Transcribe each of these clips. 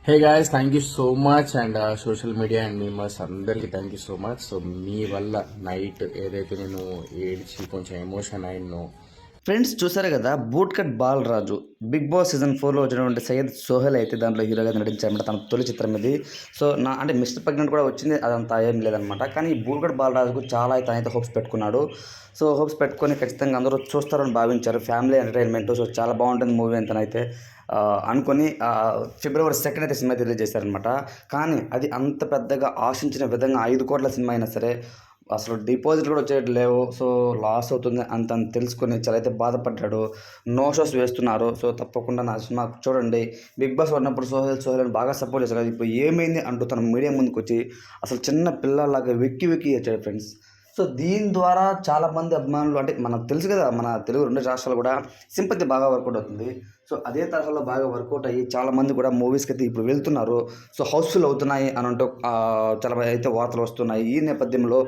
Hey guys, thank you so much. And social media and memers అందరికీ thank you so much. So మీ వల్ల night ఏదైతే నేను ఏడ్చి కొంచెం ఎమోషన్ అయినో. ఫ్రెండ్స్ చూసారు కదా, Boot Cut Balaraju Bigg Boss season 4లో వచ్చినటువంటి సయ్యద్ సోహెల్ అయితే దాంట్లో హీరోగా నటించారన్నమాట. తన తొలి చిత్రం ఇది. సో అంటే మిస్టర్ ప్రెగ్నెంట్ కూడా వచ్చింది, అదంతా ఏం లేదనమాట. కానీ ఈ బూట్ కట్ బాలరాజుకు చాలా అయితే హోప్స్ పెట్టుకున్నాడు. సో హోప్స్ పెట్టుకొని ఖచ్చితంగా అందరూ చూస్తారని భావించారు. ఫ్యామిలీ ఎంటర్టైన్మెంట్, సో చాలా బాగుంటుంది మూవీ అంతనైతే అనుకొని February 2 అయితే సినిమా రిలీజ్ చేశారనమాట. కానీ అది అంత పెద్దగా ఆశించిన విధంగా 5 కోట్ల సినిమా అయినా సరే అసలు డిపాజిట్ కూడా వచ్చేటి లేవు. సో లాస్ అవుతుంది అంత తెలుసుకొని చాలా అయితే బాధపడ్డాడు. నో షోస్ వేస్తున్నారు. సో తప్పకుండా నా సినిమా చూడండి. బిగ్ బాస్ ఉన్నప్పుడు సోహెల్ అని బాగా సపోర్ట్ చేశారు. ఇప్పుడు ఏమైంది అంటూ తన మీడియా ముందుకు వచ్చి అసలు చిన్న పిల్లలాగా వెక్కి వచ్చాడు ఫ్రెండ్స్. సో దీని ద్వారా చాలామంది అభిమానులు, అంటే మనకు తెలుసు కదా, మన తెలుగు 2 రాష్ట్రాలు కూడా సింపతి బాగా వర్కౌట్ అవుతుంది. సో అదే తరహాలో బాగా వర్కౌట్ అయ్యి చాలామంది కూడా మూవీస్కి అయితే ఇప్పుడు వెళ్తున్నారు. సో హౌస్ఫుల్ అవుతున్నాయి అని అంటూ చాలా అయితే వార్తలు వస్తున్నాయి. ఈ నేపథ్యంలో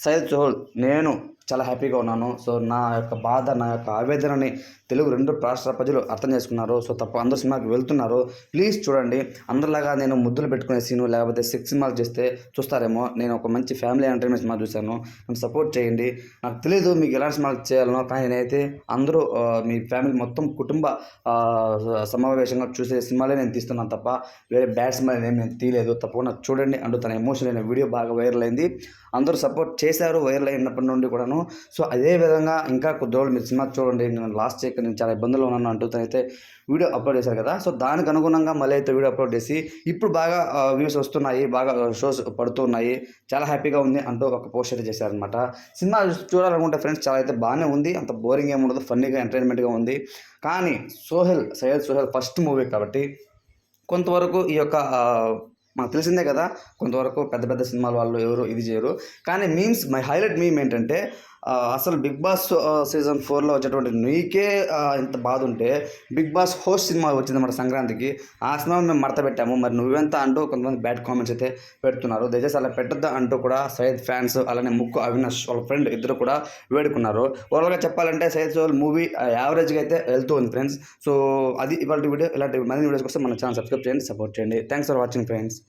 సయ్యద్ సోహెల్ నేను చాలా హ్యాపీగా ఉన్నాను. సో నా యొక్క బాధ, నా యొక్క ఆవేదనని తెలుగు 2 రాష్ట్ర ప్రజలు అర్థం చేసుకున్నారు. సో తప్ప అందరు సినిమాకి వెళ్తున్నారు. ప్లీజ్ చూడండి. అందరిలాగా నేను ముద్దులు పెట్టుకునే సీను లేకపోతే సెక్స్ సినిమాలు చేస్తే చూస్తారేమో. నేను ఒక మంచి ఫ్యామిలీ ఎంటర్టైన్మెంట్ సినిమా చూశాను. నన్ను సపోర్ట్ చేయండి. నాకు తెలియదు మీకు ఎలాంటి సినిమాలు చేయాలనో, కానీ నేనైతే అందరూ మీ ఫ్యామిలీ మొత్తం కుటుంబ సమావేశంగా చూసే సినిమాలే నేను తీస్తున్నాను తప్ప వేరే బ్యాడ్ సినిమాలు నేను తీయలేదు. తప్పకుండా చూడండి అంటూ తన ఎమోషన్ అయిన వీడియో బాగా వైరల్ అయింది. అందరూ సపోర్ట్ చేశారు వైరల్ అయినప్పటి నుండి కూడాను. సో అదే విధంగా ఇంకా కొద్ది రోజులు మీరు సినిమా చూడండి, నేను లాస్ట్ చేయక నేను చాలా ఇబ్బందులు ఉన్నాను అంటూ తనైతే వీడియో అప్లోడ్ చేశారు కదా. సో దానికి అనుగుణంగా మళ్ళీ అయితే వీడియో అప్లోడ్ చేసి ఇప్పుడు బాగా వ్యూస్ వస్తున్నాయి, బాగా షోస్ పడుతున్నాయి, చాలా హ్యాపీగా ఉంది అంటూ ఒక పోస్ట్ అయితే చేశారనమాట. సినిమా చూడాలనుకుంటే ఫ్రెండ్స్ చాలా అయితే బాగానే ఉంది. అంత బోరింగ్ ఏమి ఉండదు, ఫన్నీగా ఎంటర్టైన్మెంట్గా ఉంది. కానీ సయ్యద్ సోహెల్ ఫస్ట్ మూవీ కాబట్టి కొంతవరకు ఈ యొక్క మనకు తెలిసిందే కదా, కొంతవరకు పెద్ద పెద్ద సినిమాల వాళ్ళు ఎవరు ఇది చేయరు. కానీ మై హైలైట్ మీమ్ ఏంటంటే అసలు బిగ్ బాస్ సీజన్ 4లో వచ్చేటువంటి నీకే ఇంత బాధ ఉంటే బిగ్ బాస్ హోస్ట్ సినిమా వచ్చిందన్నమాట సంక్రాంతికి. ఆ సినిమా మేము మడత పెట్టాము, మరి నువ్వెంత అంటూ కొంతమంది బ్యాడ్ కామెంట్స్ అయితే పెడుతున్నారు. దయచేసి అలా పెట్టొద్దా అంటూ కూడా సయ్యద్ ఫ్యాన్స్ అలానే ముక్కు అవినాష్ వాళ్ళ ఫ్రెండ్ ఇద్దరు కూడా వేడుకున్నారు. ఓవరాల్గా చెప్పాలంటే సయ్యద్ సోహెల్ మూవీ యావరేజ్గా అయితే వెళ్తూ ఉంది ఫ్రెండ్స్. సో అది ఇవాళ వీడియో. ఇలాంటి మరిన్ని వీడియోస్ కోసం మన ఛానల్ సబ్స్క్రైబ్ చేయండి, సపోర్ట్ చేయండి. Thanks for watching friends.